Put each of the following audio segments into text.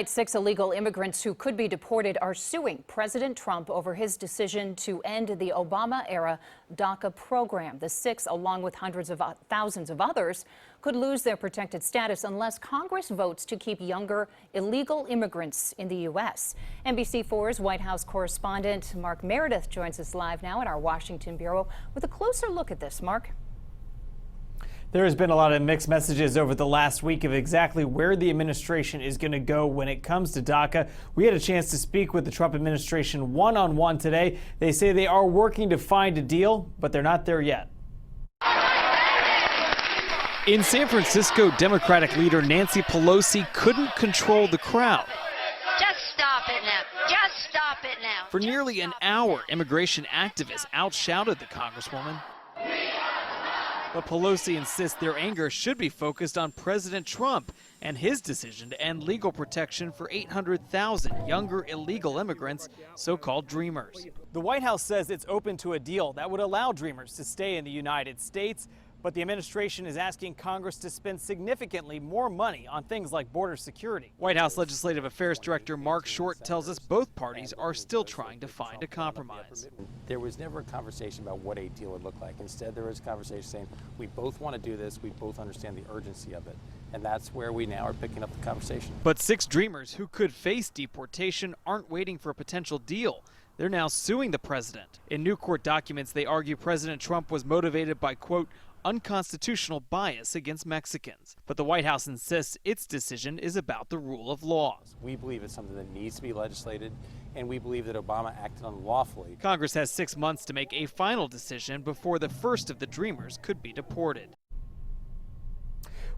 Tonight, 6 illegal immigrants who could be deported are suing President Trump over his decision to end the Obama-era DACA program. The 6, along with hundreds of thousands of others, could lose their protected status unless Congress votes to keep younger illegal immigrants in the U.S. NBC4's White House correspondent Mark Meredith joins us live now at our Washington bureau with a closer look at this. Mark? There has been a lot of mixed messages over the last week of exactly where the administration is going to go when it comes to DACA. We had a chance to speak with the Trump administration one-on-one today. They say they are working to find a deal, but they're not there yet. In San Francisco, Democratic leader Nancy Pelosi couldn't control the crowd. Just stop it now. Just stop it now. For nearly an hour, immigration activists outshouted the Congresswoman. But Pelosi insists their anger should be focused on President Trump and his decision to end legal protection for 800,000 younger illegal immigrants, so-called dreamers. The White House says it's open to a deal that would allow dreamers to stay in the United States, but the administration is asking Congress to spend significantly more money on things like border security. White House Legislative Affairs Director Mark Short tells us both parties are still trying to find a compromise. There was never a conversation about what a deal would look like. Instead, there was a conversation saying, we both want to do this, we both understand the urgency of it. And that's where we now are picking up the conversation. But 6 dreamers who could face deportation aren't waiting for a potential deal. They're now suing the president. In new court documents, they argue President Trump was motivated by, quote, unconstitutional bias against Mexicans. But the White House insists its decision is about the rule of law. We believe it's something that needs to be legislated, and we believe that Obama acted unlawfully. Congress has 6 months to make a final decision before the first of the dreamers could be deported.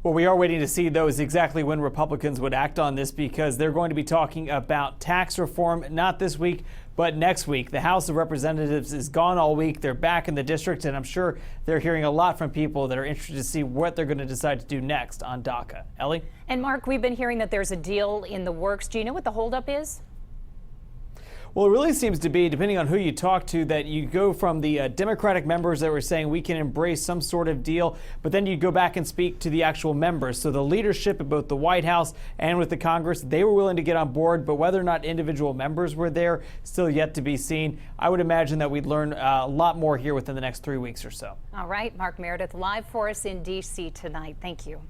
Well, we are waiting to see, though, is exactly when Republicans would act on this, because they're going to be talking about tax reform, not this week, but next week. The House of Representatives is gone all week. They're back in the district, and I'm sure they're hearing a lot from people that are interested to see what they're going to decide to do next on DACA. Ellie? And Mark, we've been hearing that there's a deal in the works. Do you know what the holdup is? Well, it really seems to be, depending on who you talk to, that you go from the Democratic members that were saying we can embrace some sort of deal, but then you go back and speak to the actual members. So the leadership at both the White House and with the Congress, they were willing to get on board, but whether or not individual members were there, still yet to be seen. I would imagine that we'd learn a lot more here within the next 3 weeks or so. All right, Mark Meredith live for us in D.C. tonight. Thank you.